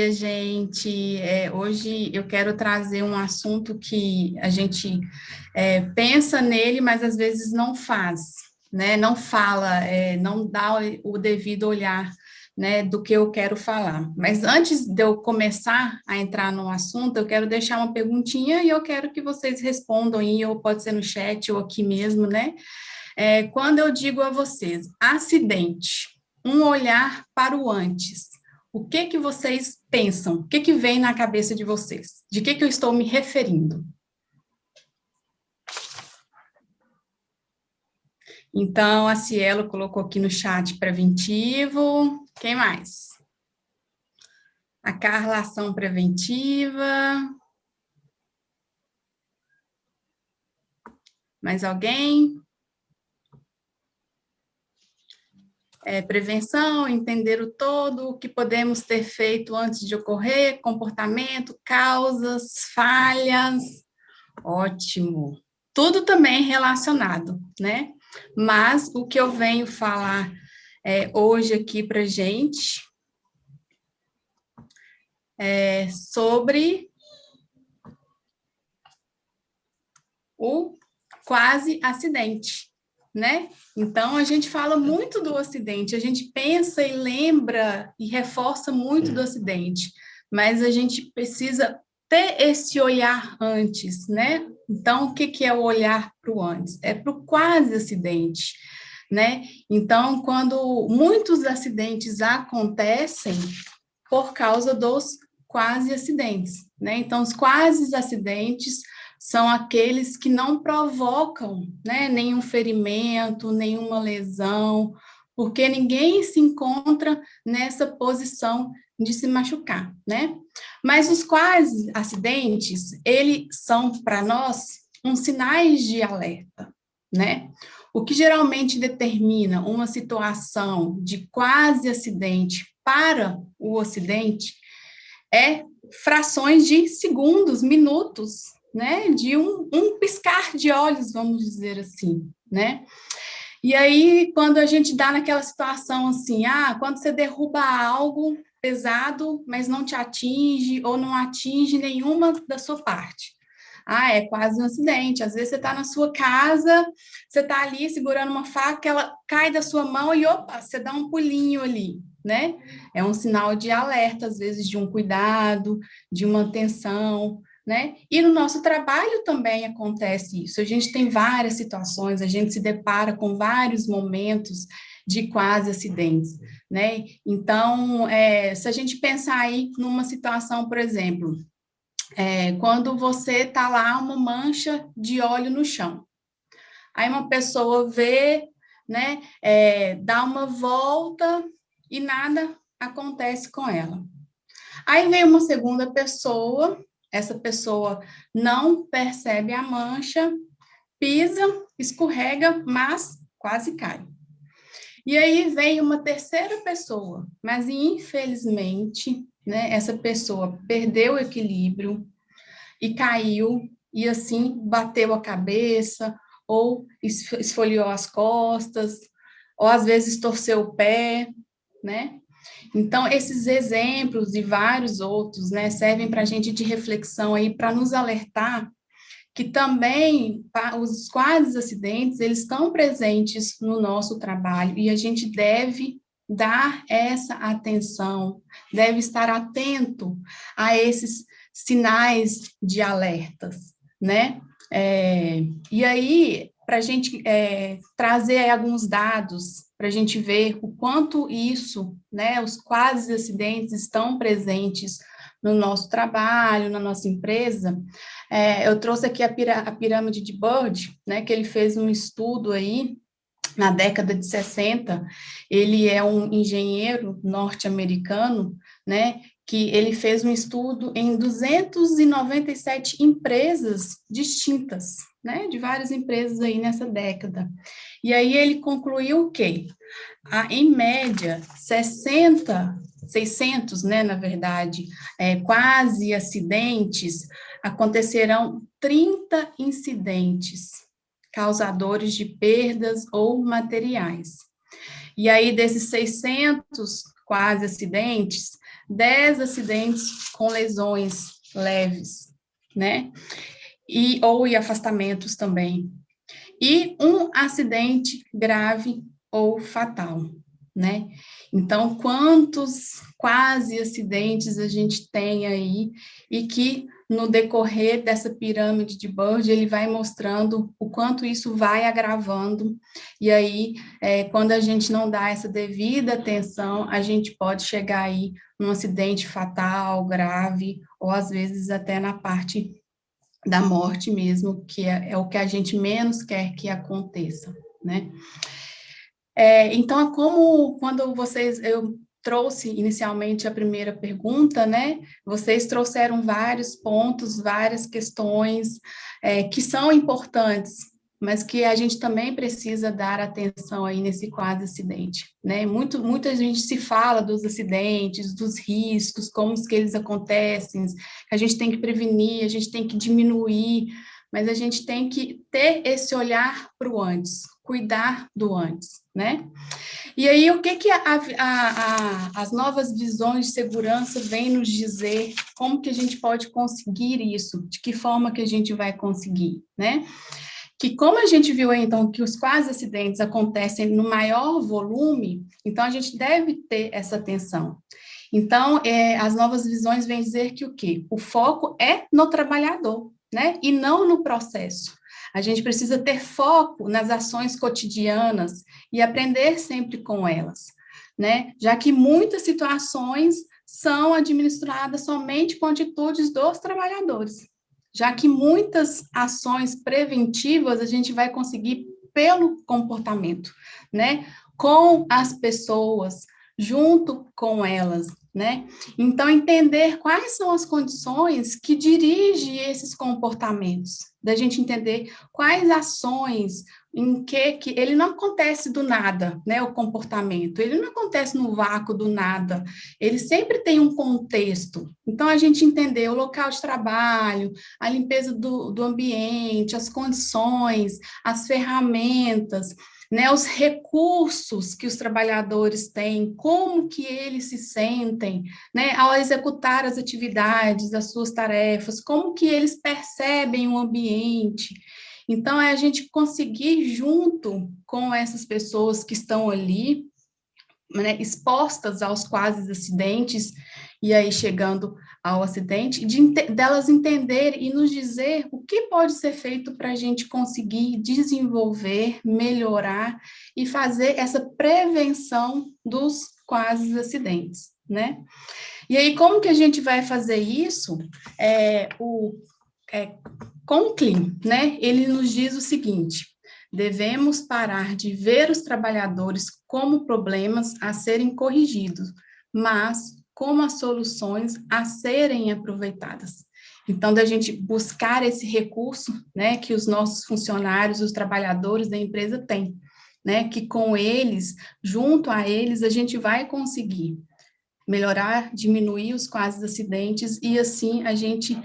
dia, gente. Hoje eu quero trazer um assunto que a gente pensa nele, mas às vezes não faz, né? Não fala, não dá o devido olhar, né, do que eu quero falar. Mas antes de eu começar a entrar no assunto, eu quero deixar uma perguntinha e eu quero que vocês respondam aí, ou pode ser no chat ou aqui mesmo, né? Quando eu digo a vocês, acidente, um olhar para o antes. O que que vocês pensam? O que que vem na cabeça de vocês? De que eu estou me referindo? Então, a Cielo colocou aqui no chat preventivo. Quem mais? A Carla, ação preventiva. Mais alguém? Prevenção, entender o todo, o que podemos ter feito antes de ocorrer, comportamento, causas, falhas. Ótimo. Tudo também relacionado, né? Mas o que eu venho falar hoje aqui para gente é sobre o quase acidente, né? Então, a gente fala muito do acidente, a gente pensa e lembra e reforça muito do acidente, mas a gente precisa ter esse olhar antes, né? Então, o que que é o olhar para o antes? É para o quase acidente, né? Então, quando muitos acidentes acontecem por causa dos quase acidentes, né? Então, os quase acidentes são aqueles que não provocam, né, nenhum ferimento, nenhuma lesão, porque ninguém se encontra nessa posição de se machucar, né? Mas os quase acidentes, eles são para nós uns sinais de alerta, né? O que geralmente determina uma situação de quase acidente para o acidente é frações de segundos, minutos, né? De um piscar de olhos, vamos dizer assim, né? E aí, quando a gente dá naquela situação assim, quando você derruba algo pesado, mas não te atinge ou não atinge nenhuma da sua parte. É quase um acidente. Às vezes você está na sua casa, você está ali segurando uma faca, ela cai da sua mão e, opa, você dá um pulinho ali, né? É um sinal de alerta, às vezes, de um cuidado, de uma atenção, né? E no nosso trabalho também acontece isso. A gente tem várias situações, a gente se depara com vários momentos de quase acidentes, né? Então, se a gente pensar aí numa situação, por exemplo, quando você está lá, uma mancha de óleo no chão. Aí uma pessoa vê, né, dá uma volta e nada acontece com ela. Aí vem uma segunda pessoa, essa pessoa não percebe a mancha, pisa, escorrega, mas quase cai. E aí vem uma terceira pessoa, mas infelizmente, né, essa pessoa perdeu o equilíbrio e caiu, e assim bateu a cabeça, ou esfoliou as costas, ou às vezes torceu o pé, né? Então, esses exemplos e vários outros, né, servem para a gente de reflexão aí, para nos alertar que também os quase acidentes, eles estão presentes no nosso trabalho, e a gente deve dar essa atenção, deve estar atento a esses sinais de alertas, né? E aí, para a gente trazer alguns dados, para a gente ver o quanto isso, né, os quase acidentes estão presentes no nosso trabalho, na nossa empresa, eu trouxe aqui a pirâmide de Bird, né, que ele fez um estudo aí, na década de 60, ele é um engenheiro norte-americano, né, que ele fez um estudo em 297 empresas distintas, né, de várias empresas aí nessa década. E aí ele concluiu o quê? Em média, 600, né, na verdade, quase acidentes, acontecerão 30 incidentes causadores de perdas ou materiais. E aí, desses 600 quase acidentes, 10 acidentes com lesões leves, né? E afastamentos também. E um acidente grave ou fatal, né? Então, quantos quase acidentes a gente tem aí e que no decorrer dessa pirâmide de Bird, ele vai mostrando o quanto isso vai agravando, e aí, quando a gente não dá essa devida atenção, a gente pode chegar aí num acidente fatal, grave, ou às vezes até na parte da morte mesmo, que é o que a gente menos quer que aconteça, né? Então, quando eu trouxe inicialmente a primeira pergunta, né? Vocês trouxeram vários pontos, várias questões que são importantes, mas que a gente também precisa dar atenção aí nesse quadro acidente, né? Muita gente se fala dos acidentes, dos riscos, como que eles acontecem, que a gente tem que prevenir, a gente tem que diminuir, mas a gente tem que ter esse olhar para o antes, cuidar do antes, né? E aí, o que as novas visões de segurança vêm nos dizer? Como que a gente pode conseguir isso? De que forma que a gente vai conseguir, né? Que como a gente viu, então, que os quase acidentes acontecem no maior volume, então a gente deve ter essa atenção. Então, as novas visões vêm dizer que o quê? O foco é no trabalhador, né? E não no processo. A gente precisa ter foco nas ações cotidianas e aprender sempre com elas, né? Já que muitas situações são administradas somente com atitudes dos trabalhadores, já que muitas ações preventivas a gente vai conseguir pelo comportamento, né? Com as pessoas, junto com elas, né? Então, entender quais são as condições que dirigem esses comportamentos, da gente entender quais ações, em que ele não acontece do nada, né? O comportamento, ele não acontece no vácuo do nada, ele sempre tem um contexto. Então, a gente entender o local de trabalho, a limpeza do ambiente, as condições, as ferramentas, né, os recursos que os trabalhadores têm, como que eles se sentem, né, ao executar as atividades, as suas tarefas, como que eles percebem o ambiente. Então, é a gente conseguir, junto com essas pessoas que estão ali, né, expostas aos quase acidentes, e aí chegando ao acidente, delas entender e nos dizer o que pode ser feito para a gente conseguir desenvolver, melhorar e fazer essa prevenção dos quase acidentes, né? E aí, como que a gente vai fazer isso? Conklin, né? Ele nos diz o seguinte: devemos parar de ver os trabalhadores como problemas a serem corrigidos, mas como as soluções a serem aproveitadas. Então, da gente buscar esse recurso, né, que os nossos funcionários, os trabalhadores da empresa têm, né, que com eles, junto a eles, a gente vai conseguir melhorar, diminuir os quase acidentes e assim a gente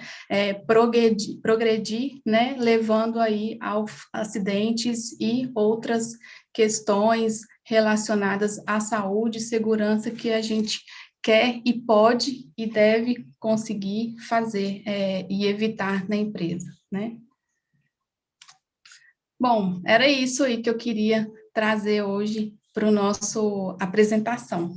progredir, né, levando aí aos acidentes e outras questões relacionadas à saúde e segurança que a gente quer e pode e deve conseguir fazer e evitar na empresa, né? Bom, era isso aí que eu queria trazer hoje para o nosso apresentação.